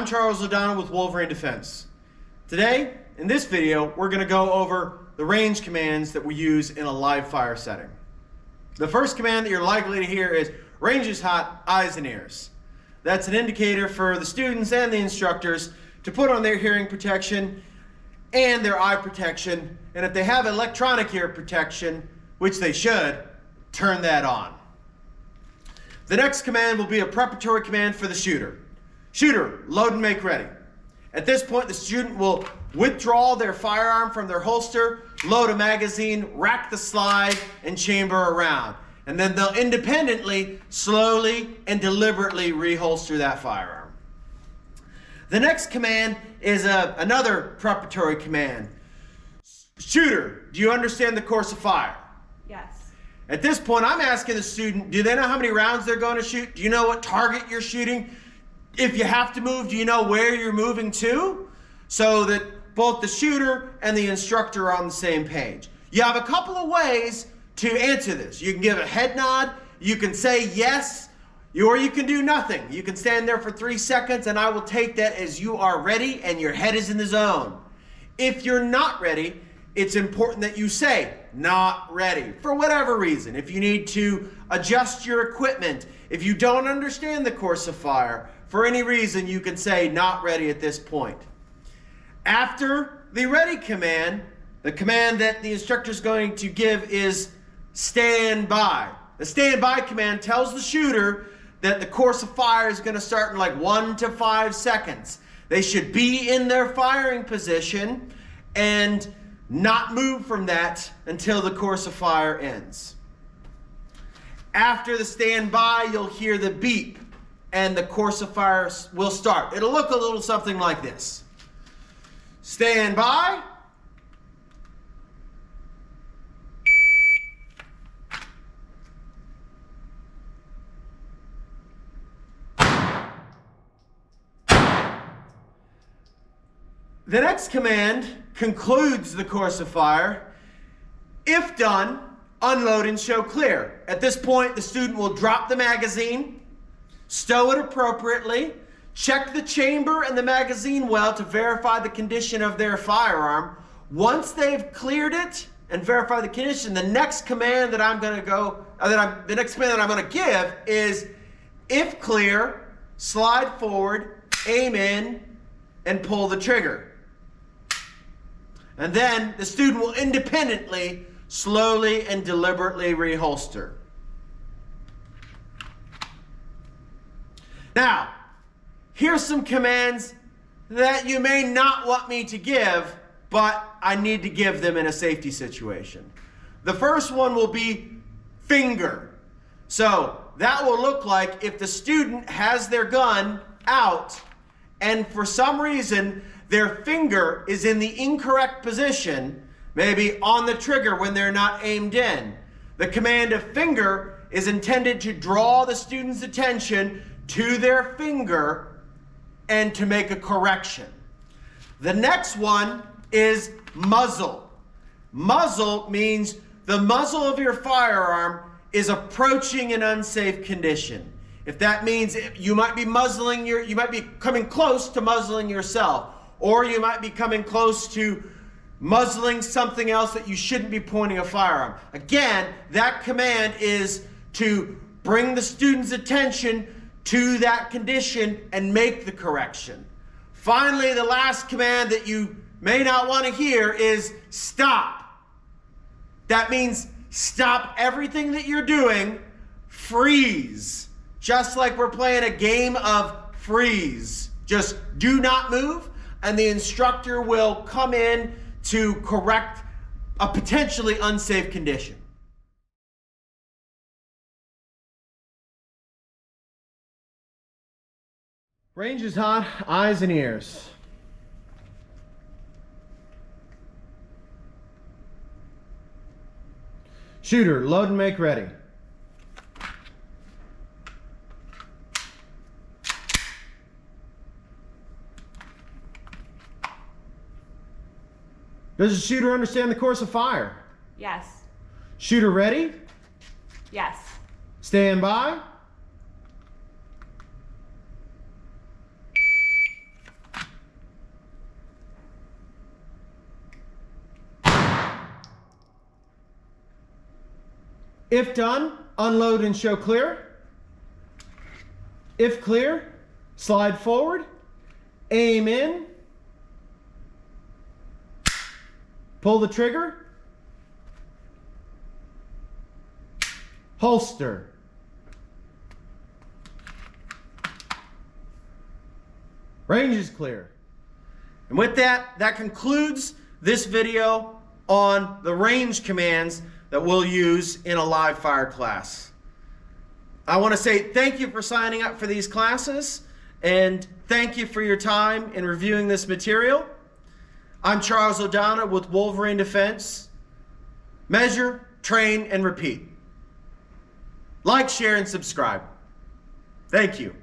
I'm Charles O'Donnell with Wolverine Defense. Today, in this video, we're going to go over the range commands that we use in a live fire setting. The first command that you're likely to hear is range is hot, eyes and ears. That's an indicator for the students and the instructors to put on their hearing protection and their eye protection, and if they have electronic ear protection, which they should, turn that on. The next command will be a preparatory command for the shooter. Shooter, load and make ready. At this point, the student will withdraw their firearm from their holster, load a magazine, rack the slide, and chamber around. And then they'll independently, slowly, and deliberately reholster that firearm. The next command is another preparatory command. Shooter, do you understand the course of fire? Yes. At this point, I'm asking the student, do they know how many rounds they're going to shoot? Do you know what target you're shooting? If you have to move, do you know where you're moving to? So that both the shooter and the instructor are on the same page. You have a couple of ways to answer this. You can give a head nod, you can say yes, or you can do nothing. You can stand there for 3 seconds and I will take that as you are ready and your head is in the zone. If you're not ready, it's important that you say, not ready, for whatever reason. If you need to adjust your equipment, if you don't understand the course of fire, for any reason, you can say not ready at this point. After the ready command, the command that the instructor is going to give is stand by. The stand by command tells the shooter that the course of fire is going to start in like 1 to 5 seconds. They should be in their firing position and not move from that until the course of fire ends. After the stand by, you'll hear the beep and the course of fire will start. It'll look a little something like this. Stand by. The next command concludes the course of fire. If done, unload and show clear. At this point, the student will drop the magazine, stow it appropriately, check the chamber and the magazine well to verify the condition of their firearm. Once they've cleared it and verified the condition, the next command that I'm going to give is, if clear, slide forward, aim in, and pull the trigger. And then the student will independently, slowly and deliberately reholster. Now, here's some commands that you may not want me to give, but I need to give them in a safety situation. The first one will be finger. So that will look like if the student has their gun out and for some reason their finger is in the incorrect position, maybe on the trigger when they're not aimed in. The command of finger is intended to draw the student's attention to their finger and to make a correction. The next one is muzzle. Muzzle means the muzzle of your firearm is approaching an unsafe condition. If that means you might be coming close to muzzling yourself, or you might be coming close to muzzling something else that you shouldn't be pointing a firearm. Again, that command is to bring the student's attention to that condition and make the correction. Finally, the last command that you may not want to hear is stop. That means stop everything that you're doing, freeze. Just like we're playing a game of freeze. Just do not move, and the instructor will come in to correct a potentially unsafe condition. Range is hot, eyes and ears. Shooter, load and make ready. Does the shooter understand the course of fire? Yes. Shooter ready? Yes. Stand by. If done, unload and show clear. If clear, slide forward, aim in, pull the trigger, holster. Range is clear. And with that, that concludes this video on the range commands that we'll use in a live fire class. I want to say thank you for signing up for these classes, and thank you for your time in reviewing this material. I'm Charles O'Donnell with Wolverine Defense. Measure, train, and repeat. Like, share, and subscribe. Thank you.